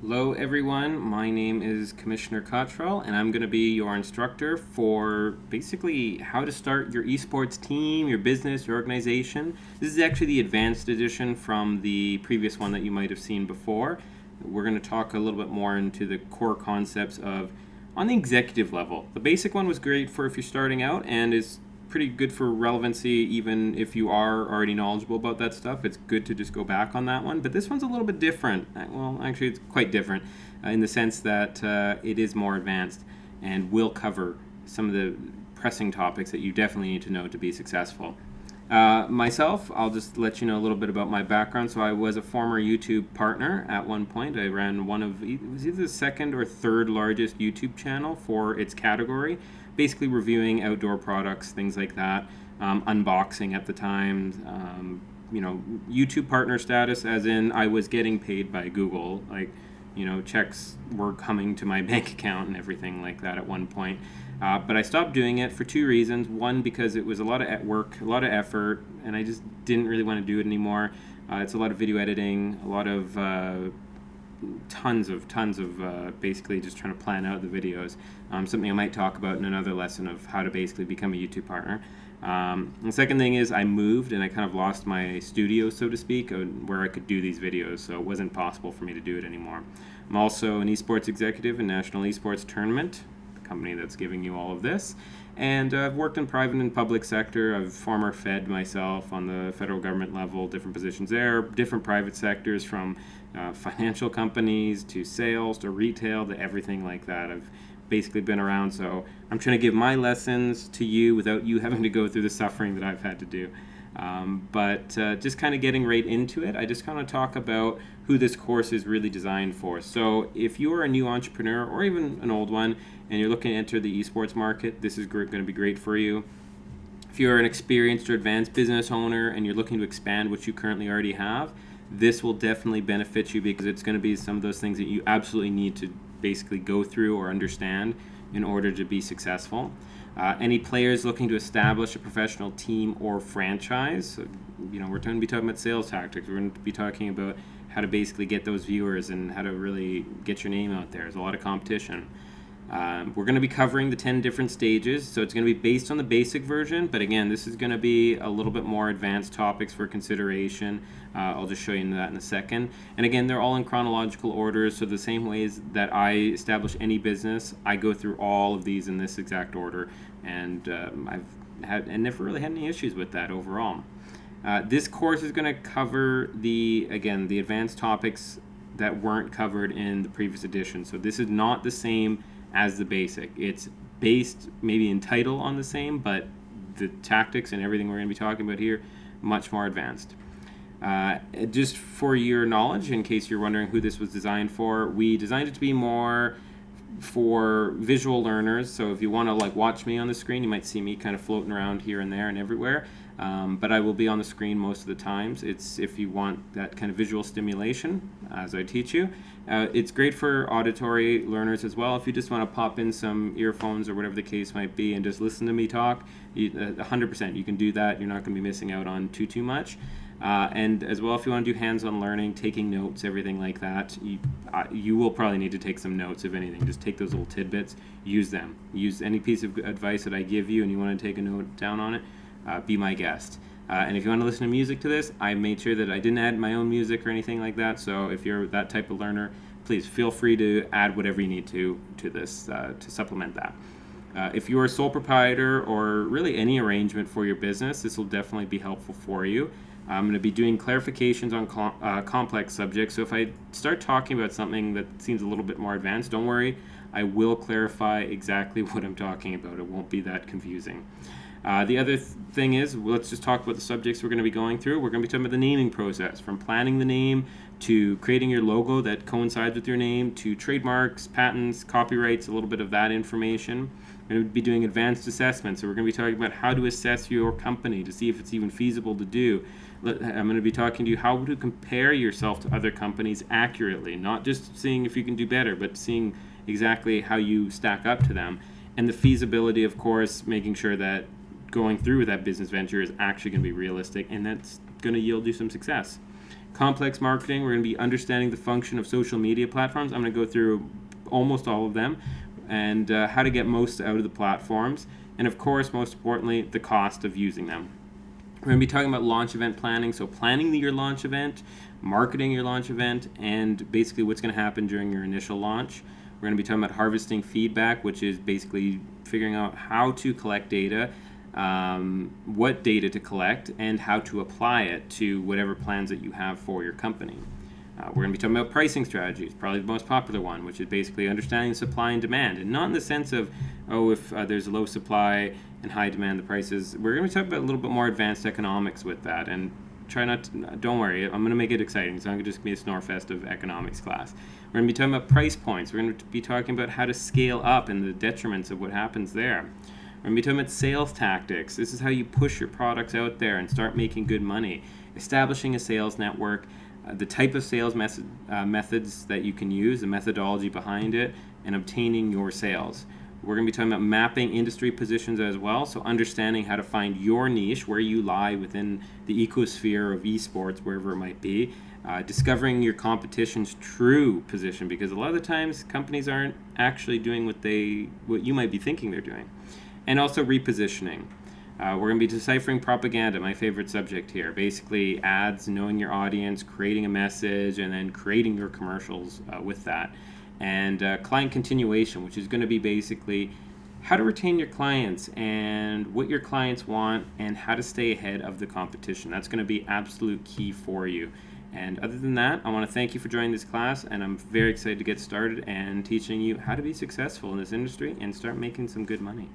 Hello everyone, my name is Commissioner Cottrell and I'm going to be your instructor for basically how to start your esports team, your business, your organization. This is actually the advanced edition from the previous one that you might have seen before. We're going to talk a little bit more into the core concepts of on the executive level. The basic one was great for if you're starting out and is pretty good for relevancy even if you are already knowledgeable about that stuff. It's good to just go back on that one. But this one's a little bit different. Well, actually, it's quite different in the sense that it is more advanced and will cover some of the pressing topics that you definitely need to know to be successful. Myself, I'll just let you know a little bit about my background. So I was a former YouTube partner at one point. I ran it was either the second or third largest YouTube channel for its category, basically reviewing outdoor products, things like that, unboxing at the time, YouTube partner status, as in I was getting paid by Google, checks were coming to my bank account and everything like that at one point. But I stopped doing it for two reasons. One, because it was a lot of work, a lot of effort, and I just didn't really want to do it anymore. It's a lot of video editing, a lot of tons of basically just trying to plan out the videos. Something I might talk about in another lesson of how to basically become a YouTube partner. The second thing is I moved and I kind of lost my studio, so to speak, where I could do these videos, so it wasn't possible for me to do it anymore. I'm also an esports executive in National Esports Tournament, the company that's giving you all of this. And I've worked in private and public sector. I've former fed myself on the federal government level, different positions there, different private sectors from financial companies to sales to retail to everything like that. I've basically been around, so I'm trying to give my lessons to you without you having to go through the suffering that I've had to do. But just kind of getting right into it, I just kind of talk about who this course is really designed for. So if you're a new entrepreneur or even an old one and you're looking to enter the esports market, this is going to be great for you. If you're an experienced or advanced business owner and you're looking to expand what you currently already have, this will definitely benefit you because it's going to be some of those things that you absolutely need to basically go through or understand in order to be successful. Any players looking to establish a professional team or franchise, we're going to be talking about sales tactics. We're going to be talking about how to basically get those viewers and how to really get your name out there. There's a lot of competition. We're going to be covering the 10 different stages, so it's going to be based on the basic version, but again, this is going to be a little bit more advanced topics for consideration. I'll just show you that in a second. And again, they're all in chronological order, so the same ways that I establish any business, I go through all of these in this exact order, and I've never really had any issues with that overall. This course is going to cover the advanced topics that weren't covered in the previous edition, so this is not the same as the basic. It's based maybe in title on the same, but the tactics and everything we're going to be talking about here, much more advanced. Just for your knowledge, in case you're wondering who this was designed for, we designed it to be more for visual learners. So if you want to watch me on the screen, you might see me kind of floating around here and there and everywhere. But I will be on the screen most of the times. It's if you want that kind of visual stimulation as I teach you. It's great for auditory learners as well. If you just want to pop in some earphones or whatever the case might be and just listen to me talk, 100% you can do that. You're not going to be missing out on too much. And as well, if you want to do hands-on learning, taking notes, everything like that, you will probably need to take some notes, if anything. Just take those little tidbits, use them. Use any piece of advice that I give you and you want to take a note down on it, be my guest. And if you want to listen to music to this, I made sure that I didn't add my own music or anything like that. So if you're that type of learner, please feel free to add whatever you need to this to supplement that. If you're a sole proprietor or really any arrangement for your business, this will definitely be helpful for you. I'm going to be doing clarifications on complex subjects. So if I start talking about something that seems a little bit more advanced, don't worry. I will clarify exactly what I'm talking about. It won't be that confusing. The other thing is, let's just talk about the subjects we're going to be going through. We're going to be talking about the naming process, from planning the name to creating your logo that coincides with your name, to trademarks, patents, copyrights, a little bit of that information. We're going to be doing advanced assessments, so we're going to be talking about how to assess your company to see if it's even feasible to do. I'm going to be talking to you how to compare yourself to other companies accurately, not just seeing if you can do better, but seeing exactly how you stack up to them. And the feasibility, of course, making sure that going through with that business venture is actually going to be realistic and that's going to yield you some success. Complex marketing, we're going to be understanding the function of social media platforms. I'm going to go through almost all of them and how to get most out of the platforms. And of course, most importantly, the cost of using them. We're going to be talking about launch event planning, so planning your launch event, marketing your launch event, and basically what's going to happen during your initial launch. We're going to be talking about harvesting feedback, which is basically figuring out how to collect data, what data to collect, and how to apply it to whatever plans that you have for your company. We're going to be talking about pricing strategies, probably the most popular one, which is basically understanding supply and demand, and not in the sense of, if there's a low supply and high demand, the prices. We're going to talk about a little bit more advanced economics with that, and try not to, don't worry, I'm going to make it exciting. It's not going to just be a snore fest of economics class. We're going to be talking about price points. We're going to be talking about how to scale up and the detriments of what happens there. We're going to be talking about sales tactics. This is how you push your products out there and start making good money. Establishing a sales network, the type of sales methods that you can use, the methodology behind it, and obtaining your sales. We're going to be talking about mapping industry positions as well, so understanding how to find your niche, where you lie within the ecosphere of esports, wherever it might be. Discovering your competition's true position, because a lot of the times companies aren't actually doing what you might be thinking they're doing. And also repositioning. We're going to be deciphering propaganda, my favorite subject here. Basically ads, knowing your audience, creating a message, and then creating your commercials with that. And client continuation, which is going to be basically how to retain your clients and what your clients want and how to stay ahead of the competition. That's going to be absolute key for you. And other than that, I want to thank you for joining this class, and I'm very excited to get started and teaching you how to be successful in this industry and start making some good money.